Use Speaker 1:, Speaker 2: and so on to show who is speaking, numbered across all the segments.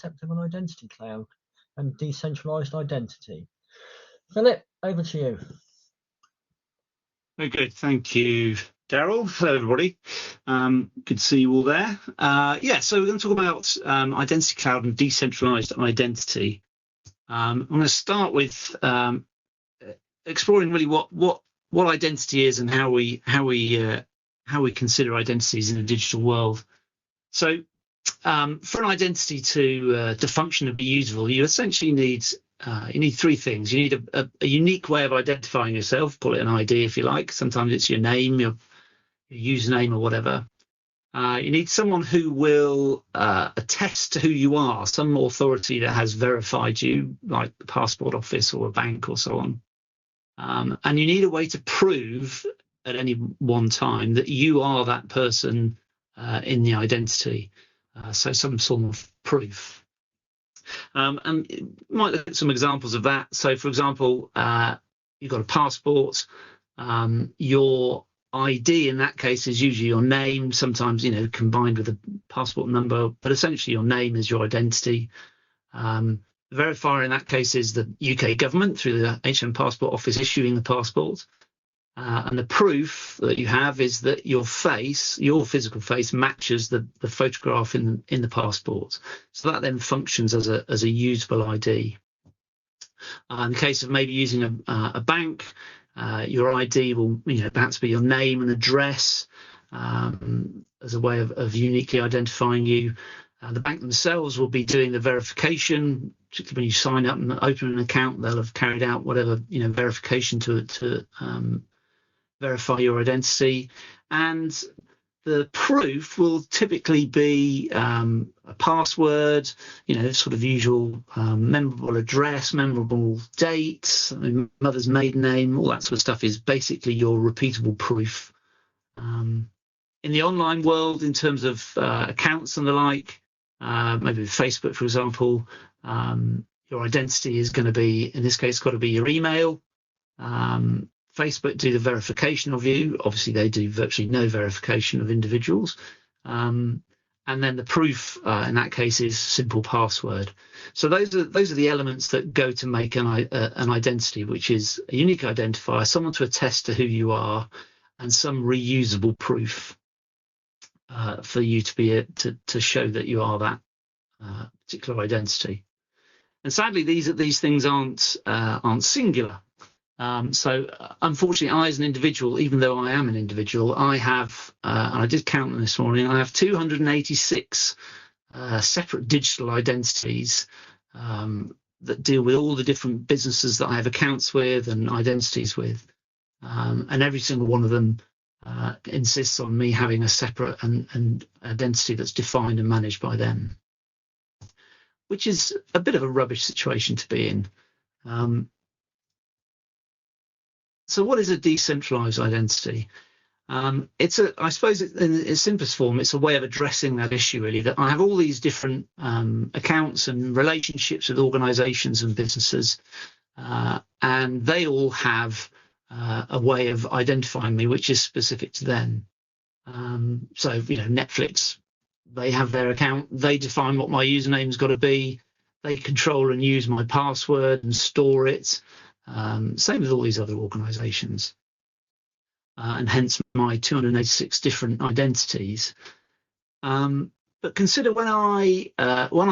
Speaker 1: concept of an identity cloud and decentralized identity. Philip, over to you.
Speaker 2: Very good, thank you, Daryl. Hello, everybody. Good to see you all there. Yeah, so we're going to talk about identity cloud and decentralized identity. I'm going to start with exploring really what identity is and how we consider identities in a digital world. So, for an identity to function and be usable, you essentially need three things. You need a unique way of identifying yourself, call it an ID if you like. Sometimes it's your name, your username or whatever. You need someone who will attest to who you are, some authority that has verified you, like the passport office or a bank or so on. And you need a way to prove at any one time that you are that person in the identity. So some sort of proof. And you might look at some examples of that. So, for example, you've got a passport. Your ID in that case is usually your name, sometimes, combined with a passport number, but essentially your name is your identity. The verifier in that case is the UK government through the HM Passport Office issuing the passport. And the proof that you have is that your face, your physical face, matches the photograph in the passport. So that then functions as a usable ID. In the case of maybe using a bank, your ID will perhaps be your name and address as a way of uniquely identifying you. The bank themselves will be doing the verification, particularly when you sign up and open an account. They'll have carried out whatever verification to verify your identity, and the proof will typically be a password, sort of usual memorable address, memorable date, mother's maiden name, all that sort of stuff is basically your repeatable proof. In the online world, in terms of accounts and the like, maybe with Facebook, for example, your identity is going to be, in this case, got to be your email. Facebook do the verification of you. Obviously, they do virtually no verification of individuals. And then the proof in that case is simple password. So those are the elements that go to make an identity, which is a unique identifier, someone to attest to who you are, and some reusable proof for you to be to show that you are that particular identity. And sadly, these things aren't singular. So unfortunately, I as an individual, even though I am an individual, I have, and I did count them this morning, I have 286 separate digital identities that deal with all the different businesses that I have accounts with and identities with. And every single one of them insists on me having a separate and identity that's defined and managed by them, which is a bit of a rubbish situation to be in. So what is a decentralized identity? I suppose in its simplest form, it's a way of addressing that issue, really, that I have all these different accounts and relationships with organizations and businesses, and they all have a way of identifying me, which is specific to them. So, Netflix, they have their account, they define what my username's got to be, they control and use my password and store it. Same with all these other organizations, and hence my 286 different identities. But consider when I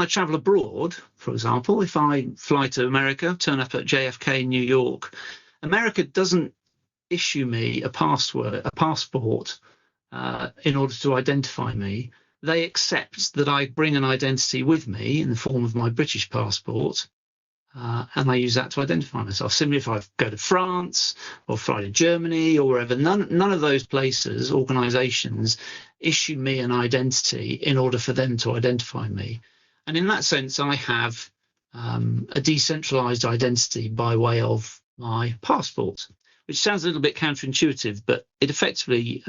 Speaker 2: travel abroad, for example, if I fly to America, turn up at JFK in New York, America doesn't issue me a passport in order to identify me. They accept that I bring an identity with me in the form of my British passport. And I use that to identify myself. Similarly, if I go to France or fly to Germany or wherever, none of those places, organizations, issue me an identity in order for them to identify me. And in that sense, I have a decentralized identity by way of my passport, which sounds a little bit counterintuitive, but it effectively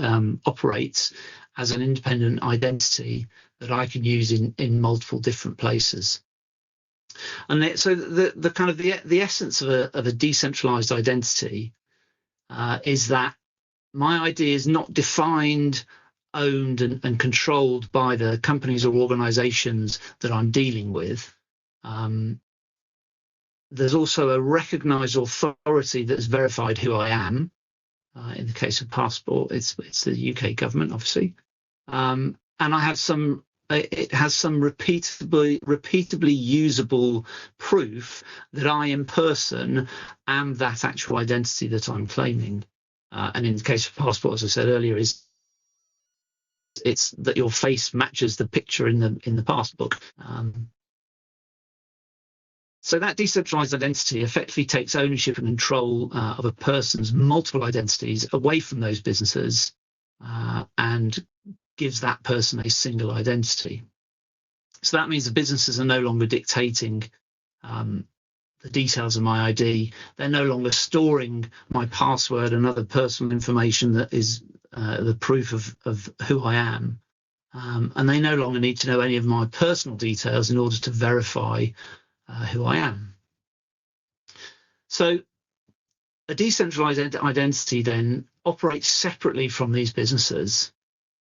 Speaker 2: operates as an independent identity that I can use in multiple different places. And so the kind of the essence of a decentralized identity is that my ID is not defined owned and controlled by the companies or organizations that I'm dealing with. There's also a recognized authority that's verified who I am. In the case of passport, it's the UK government, obviously. And I have some, it has some repeatably usable proof that I in person am that actual identity that I'm claiming. And in the case of passport, as I said earlier, it's that your face matches the picture in the passport. So that decentralized identity effectively takes ownership and control of a person's multiple identities away from those businesses and gives that person a single identity. So that means the businesses are no longer dictating the details of my ID. They're no longer storing my password and other personal information that is the proof of who I am. And they no longer need to know any of my personal details in order to verify who I am. So a decentralized identity then operates separately from these businesses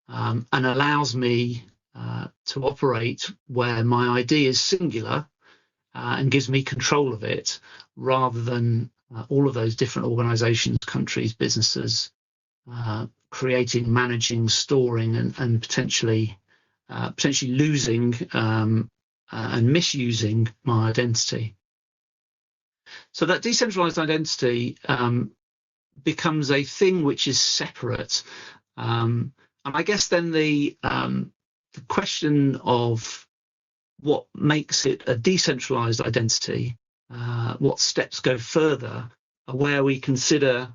Speaker 2: and allows me to operate where my ID is singular and gives me control of it, rather than all of those different organizations, countries, businesses creating, managing, storing, and potentially losing and misusing my identity. So that decentralized identity becomes a thing which is separate. And I guess then the question of what makes it a decentralized identity, what steps go further, are where we consider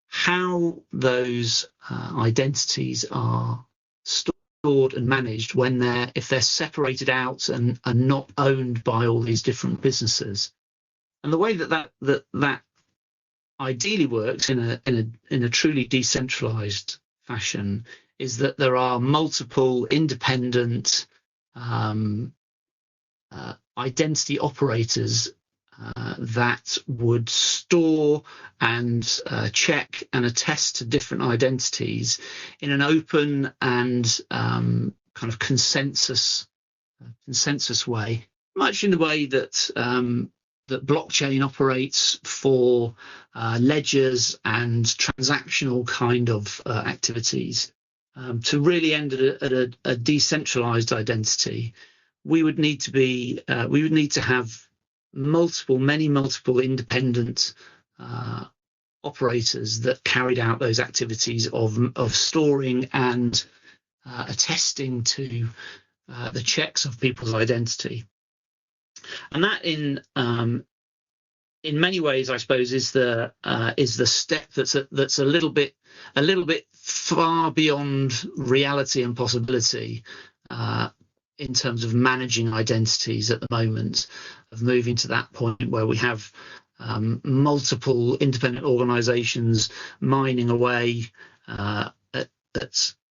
Speaker 2: how those identities are stored and managed if they're separated out and not owned by all these different businesses. And the way that ideally works in a truly decentralized fashion is that there are multiple independent identity operators that would store and check and attest to different identities in an open and kind of consensus way, much in the way that that blockchain operates for ledgers and transactional kind of activities. To really end at a decentralized identity, we would need to have many multiple independent operators that carried out those activities of storing and attesting to the checks of people's identity. And that in many ways, I suppose, is the step that's a little bit far beyond reality and possibility in terms of managing identities at the moment, of moving to that point where we have multiple independent organizations mining away at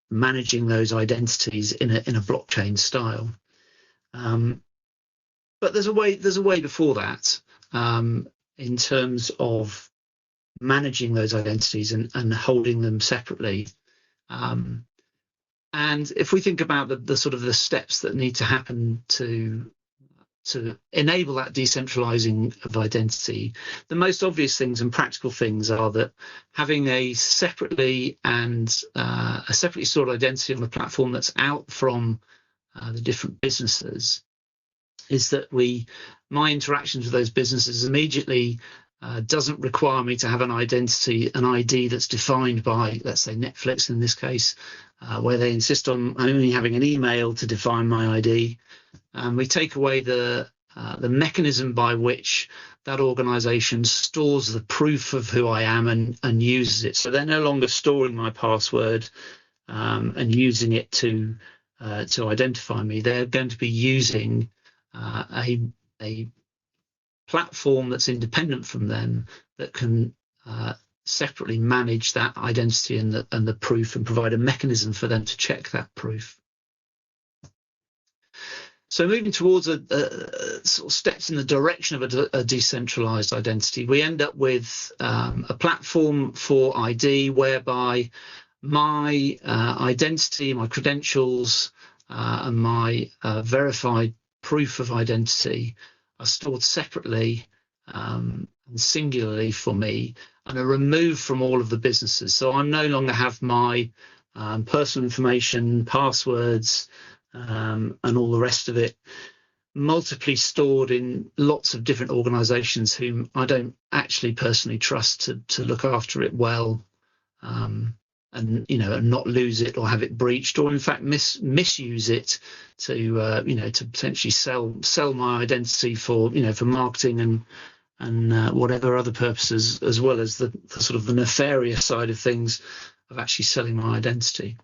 Speaker 2: managing those identities in a blockchain style. But there's a way before that in terms of managing those identities and holding them separately. And if we think about the sort of the steps that need to happen to enable that decentralizing of identity, the most obvious things and practical things are that having a separately stored identity on the platform that's out from the different businesses is that my interactions with those businesses immediately doesn't require me to have an ID that's defined by, let's say, Netflix in this case, where they insist on only having an email to define my ID. We take away the mechanism by which that organization stores the proof of who I am and uses it. So they're no longer storing my password and using it to identify me. They're going to be using a platform that's independent from them that can separately manage that identity and the proof and provide a mechanism for them to check that proof. So moving towards sort of steps in the direction of a decentralized identity, we end up with a platform for ID whereby my identity, my credentials, and my verified proof of identity are stored separately and singularly for me, and are removed from all of the businesses. So I no longer have my personal information, passwords, and all the rest of it multiply stored in lots of different organizations whom I don't actually personally trust to look after it well, and and not lose it or have it breached, or in fact misuse it to to potentially sell my identity for for marketing and whatever other purposes, as well as the sort of the nefarious side of things of actually selling my identity.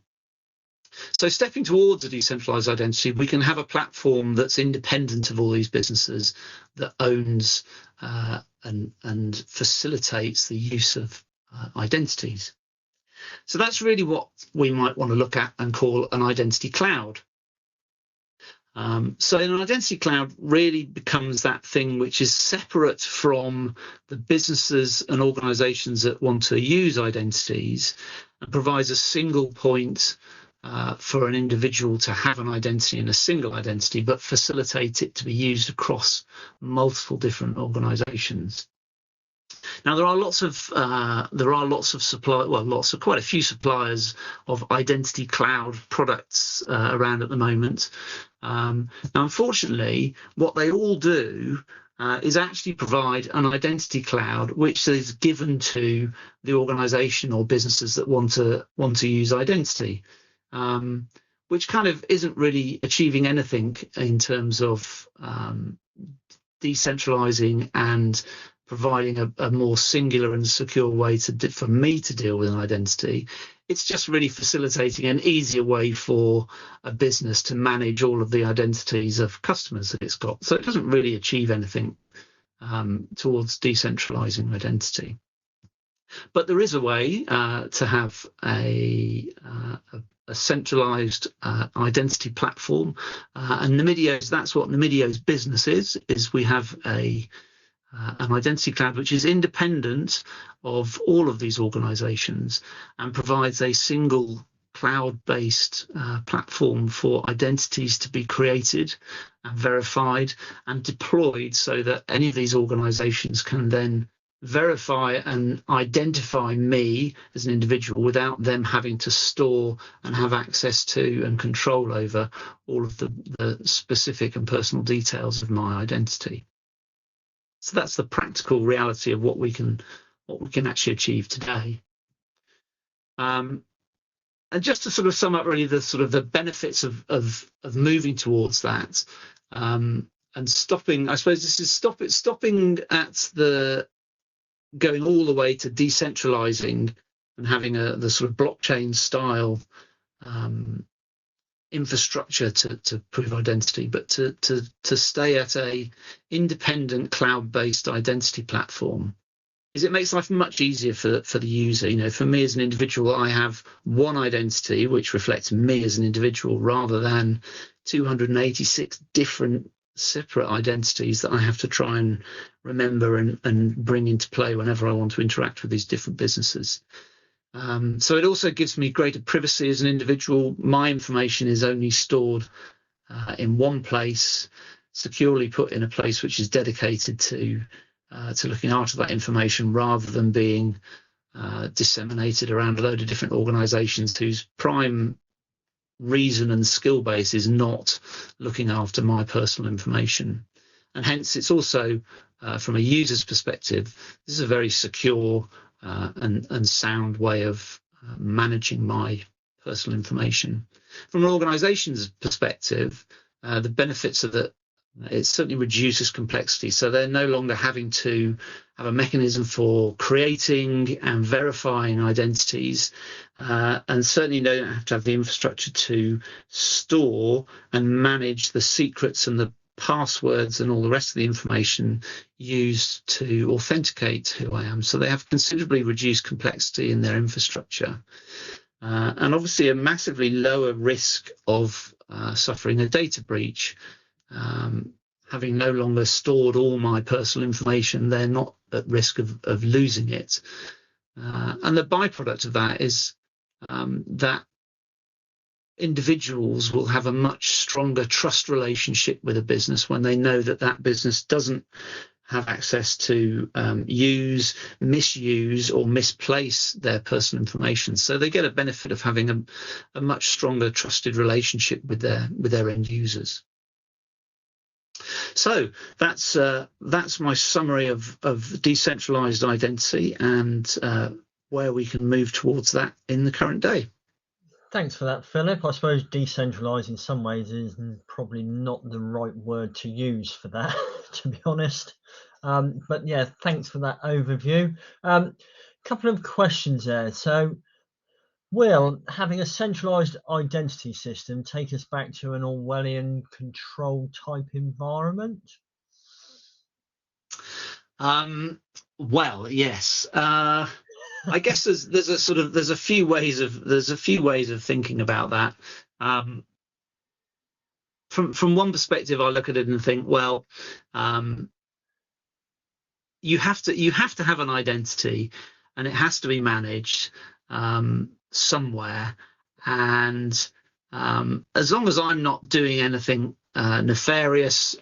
Speaker 2: So stepping towards a decentralized identity, we can have a platform that's independent of all these businesses, that owns and facilitates the use of identities. So that's really what we might want to look at and call an identity cloud. So an identity cloud really becomes that thing which is separate from the businesses and organizations that want to use identities, and provides a single point for an individual to have an identity and a single identity, but facilitate it to be used across multiple different organizations. Now, there are lots of quite a few suppliers of identity cloud products around at the moment. Now, unfortunately, what they all do is actually provide an identity cloud which is given to the organization or businesses that want to use identity, which kind of isn't really achieving anything in terms of decentralizing and providing a more singular and secure way for me to deal with an identity. It's just really facilitating an easier way for a business to manage all of the identities of customers that it's got. So it doesn't really achieve anything towards decentralizing identity. But there is a way to have a centralized identity platform, and that's what Nomidio's business is we have an identity cloud which is independent of all of these organizations and provides a single cloud-based platform for identities to be created and verified and deployed, so that any of these organizations can then verify and identify me as an individual without them having to store and have access to and control over all of the specific and personal details of my identity. So that's the practical reality of what we can actually achieve today. And just to sort of sum up really the benefits of moving towards that, and stopping, I suppose this is stopping at the going all the way to decentralizing and having the sort of blockchain style infrastructure to prove identity, but to stay at a independent cloud-based identity platform, is it makes life much easier for the user. For me as an individual, I have one identity which reflects me as an individual, rather than 286 different separate identities that I have to try and remember and bring into play whenever I want to interact with these different businesses. So it also gives me greater privacy as an individual. My information is only stored in one place, securely put in a place which is dedicated to looking after that information, rather than being disseminated around a load of different organizations whose prime reason and skill base is not looking after my personal information. And hence it's also, from a user's perspective, this is a very secure and sound way of managing my personal information. From an organization's perspective, the benefits of that, it certainly reduces complexity. So they're no longer having to have a mechanism for creating and verifying identities, and certainly don't have to have the infrastructure to store and manage the secrets and the passwords and all the rest of the information used to authenticate who I am. So they have considerably reduced complexity in their infrastructure, and obviously a massively lower risk of suffering a data breach. Having no longer stored all my personal information, they're not at risk of losing it. And the byproduct of that is that individuals will have a much stronger trust relationship with a business when they know that that business doesn't have access to use, misuse, or misplace their personal information. So they get a benefit of having a much stronger trusted relationship with their end users. So that's my summary of decentralized identity and where we can move towards that in the current day.
Speaker 1: Thanks for that, Philip. I suppose decentralised in some ways is probably not the right word to use for that, to be honest. But yeah, thanks for that overview. Couple of questions there. So, will having a centralised identity system take us back to an Orwellian control type environment?
Speaker 2: Well, yes. I guess there's a few ways of thinking about that. From one perspective, I look at it and think, well, you have to have an identity, and it has to be managed somewhere. And as long as I'm not doing anything nefarious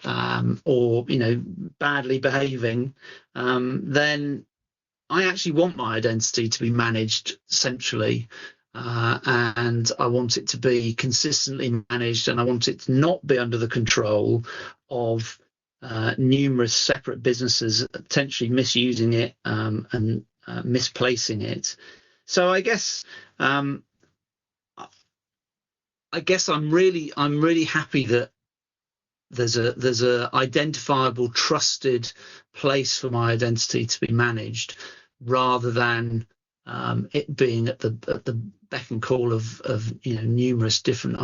Speaker 2: or badly behaving, then I actually want my identity to be managed centrally, and I want it to be consistently managed, and I want it to not be under the control of numerous separate businesses potentially misusing it and misplacing it. So I guess I'm really happy that there's a identifiable, trusted place for my identity to be managed, rather than it being at the beck and call of numerous different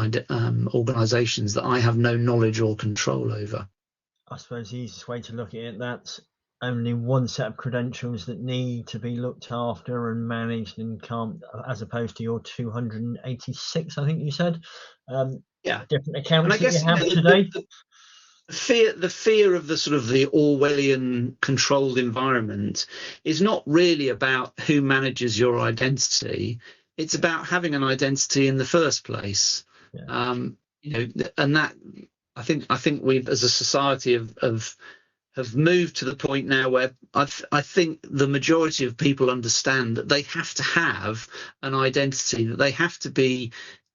Speaker 2: organisations that I have no knowledge or control over.
Speaker 1: I suppose the easiest way to look at it, that's only one set of credentials that need to be looked after and managed, and can't, as opposed to your 286, I think you said, different accounts that you have today.
Speaker 2: The fear of the sort of the Orwellian controlled environment is not really about who manages your identity. It's about having an identity in the first place. Yeah. And that I think we've, as a society, have moved to the point now where I think the majority of people understand that they have to have an identity, that they have to be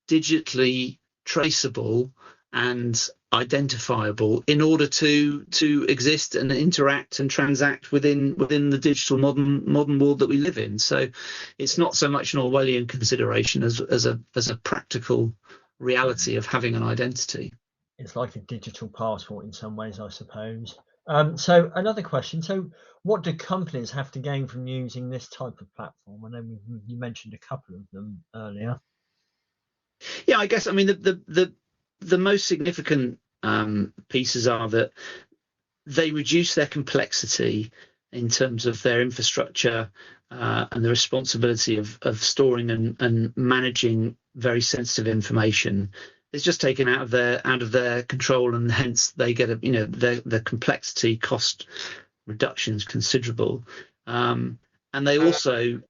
Speaker 2: digitally traceable and identifiable in order to exist and interact and transact within the digital modern world that we live in. So it's not so much an Orwellian consideration as a practical reality of having an identity.
Speaker 1: It's like a digital passport in some ways, I suppose. So another question. So what do companies have to gain from using this type of platform? I know you mentioned a couple of them earlier.
Speaker 2: Yeah, I guess, I mean, the most significant pieces are that they reduce their complexity in terms of their infrastructure and the responsibility of storing and managing very sensitive information. It's just taken out of their control, and hence they get the complexity cost reduction is considerable, and they also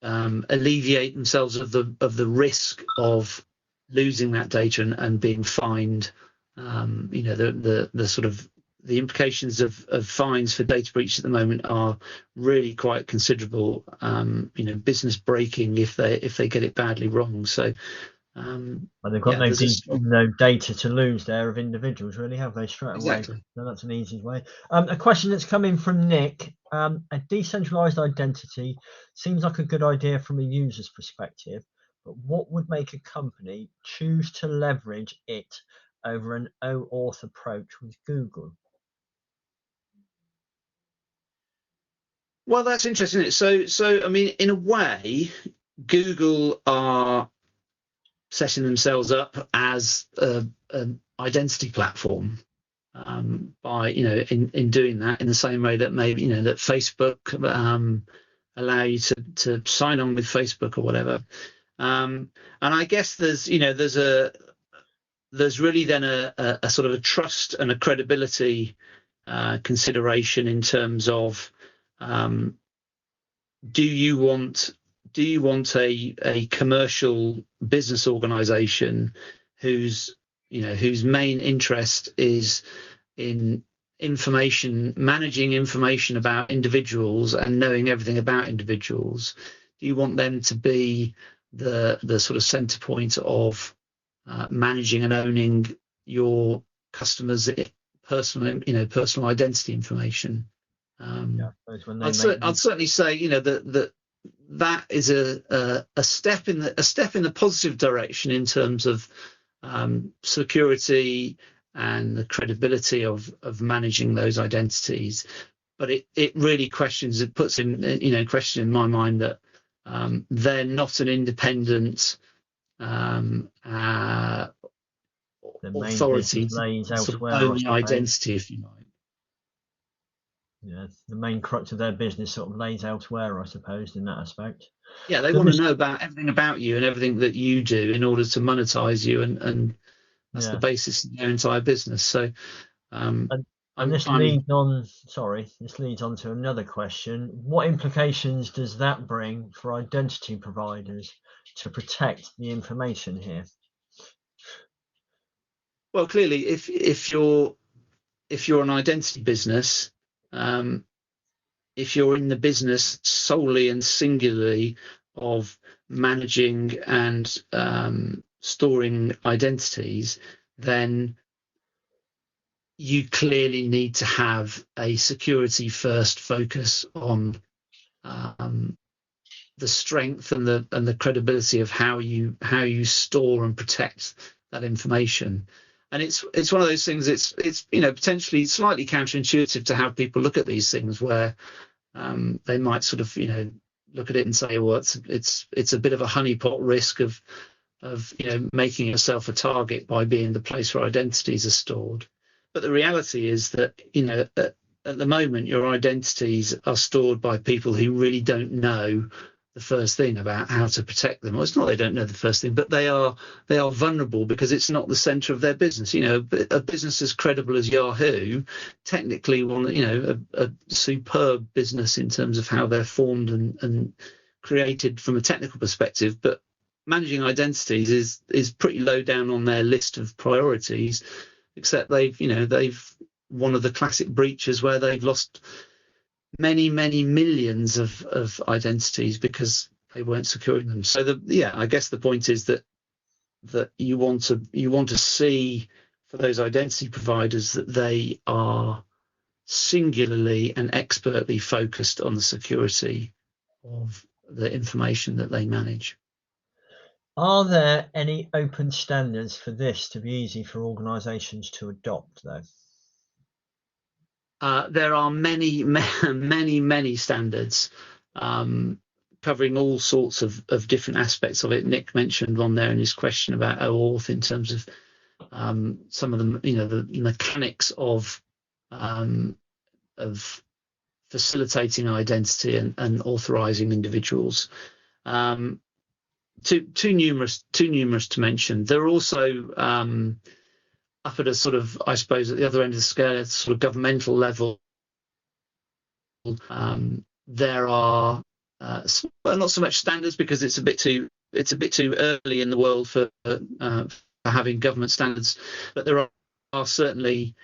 Speaker 2: alleviate themselves of the risk of losing that data and being fined. The sort of the implications of fines for data breach at the moment are really quite considerable. Business breaking if they get it badly wrong. So.
Speaker 1: Well, they've got no data to lose there of individuals, really, have they, straight away? Exactly. So that's an easy way. A question that's come in from Nick. A decentralized identity seems like a good idea from a user's perspective, but what would make a company choose to leverage it over an OAuth approach with Google?
Speaker 2: Well, that's interesting. So I mean, in a way, Google are setting themselves up as an identity platform by in doing that, in the same way that maybe that Facebook allow you to sign on with Facebook or whatever. And I guess there's really then a sort of a trust and a credibility consideration in terms of do you want do you want a commercial business organization whose main interest is in managing information about individuals and knowing everything about individuals? Do you want them to be the sort of center point of managing and owning your customers' personal identity information? I'd certainly say that is a step in the positive direction in terms of security and the credibility of managing those identities. But it really puts in question in my mind that they're not an independent authority to own the identity, if you like.
Speaker 1: Yeah, the main crux of their business sort of lays elsewhere, I suppose, in that aspect.
Speaker 2: Yeah, they want to know about everything about you and everything that you do in order to monetize you, and that's the basis of their entire business. So,
Speaker 1: this leads on to another question. What implications does that bring for identity providers to protect the information here?
Speaker 2: Well, clearly, if you're an identity business, if you're in the business solely and singularly of managing and storing identities, then you clearly need to have a security first focus on the strength and the credibility of how you store and protect that information. And it's one of those things. It's potentially slightly counterintuitive to have people look at these things where they might sort of look at it and say, well, it's a bit of a honeypot risk of making yourself a target by being the place where identities are stored. But the reality is that at the moment your identities are stored by people who really don't know the first thing about how to protect them. Well, it's not they don't know the first thing, but they are vulnerable because it's not the center of their business. A business as credible as Yahoo, technically a superb business in terms of how they're formed and created from a technical perspective, but managing identities is pretty low down on their list of priorities, except they've one of the classic breaches where they've lost many millions of identities because they weren't securing them. So I guess the point is that you want to see for those identity providers that they are singularly and expertly focused on the security of the information that they manage.
Speaker 1: Are there any open standards for this to be easy for organizations to adopt, though?
Speaker 2: There are many standards covering all sorts of different aspects of it. Nick mentioned one there in his question about OAuth in terms of some of them, the mechanics of facilitating identity and authorizing individuals. Too numerous to mention. There are also up at a sort of, I suppose, at the other end of the scale, at sort of governmental level, there are not so much standards because it's a bit too early in the world for having government standards, but there are certainly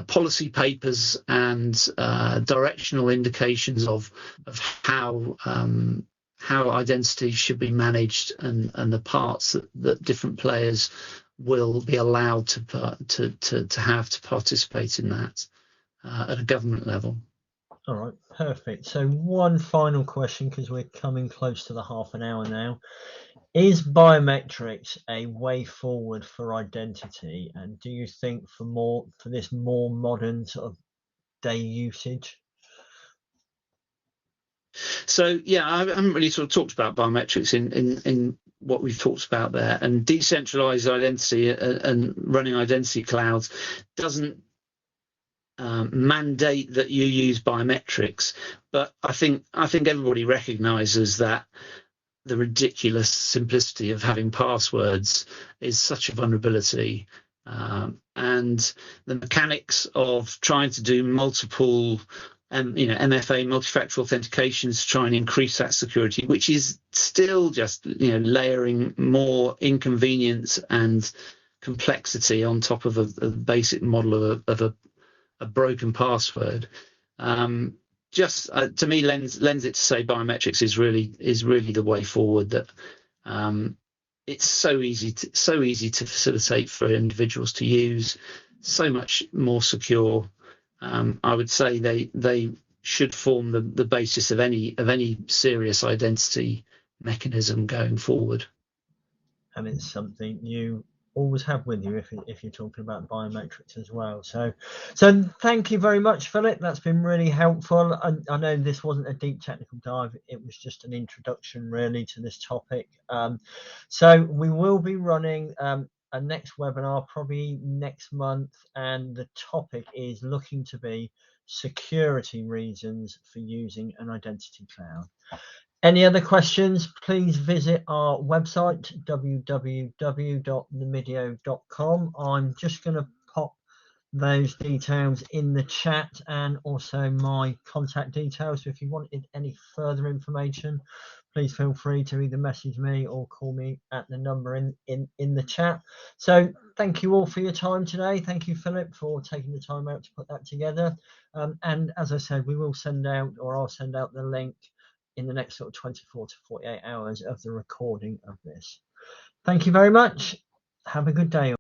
Speaker 2: policy papers and directional indications of how identity should be managed and the parts that different players will be allowed to have to participate in that at a government level.
Speaker 1: All right, perfect. So one final question, because we're coming close to the half an hour now. Is biometrics a way forward for identity? And do you think for this more modern sort of day usage?
Speaker 2: So yeah, I haven't really sort of talked about biometrics in what we've talked about there, and decentralized identity and running identity clouds doesn't mandate that you use biometrics, but I think everybody recognizes that the ridiculous simplicity of having passwords is such a vulnerability, and the mechanics of trying to do multiple MFA, multi-factor authentications, to try and increase that security, which is still just layering more inconvenience and complexity on top of a basic model of a broken password. Just to me lends it to say biometrics is really the way forward. That it's so easy to facilitate for individuals to use, so much more secure. I would say they should form the basis of any serious identity mechanism going forward.
Speaker 1: And it's something you always have with you if you're talking about biometrics as well. So thank you very much, Philip. That's been really helpful. I know this wasn't a deep technical dive. It was just an introduction really to this topic. So we will be running a next webinar probably next month, and the topic is looking to be security reasons for using an identity cloud. Any other questions, please visit our website, www.nomidio.com. I'm just going to pop those details in the chat, and also my contact details. So if you wanted any further information, please feel free to either message me or call me at the number in the chat. So thank you all for your time today. Thank you, Philip, for taking the time out to put that together. And as I said, we will send out, or I'll send out the link in the next sort of 24 to 48 hours of the recording of this. Thank you very much. Have a good day.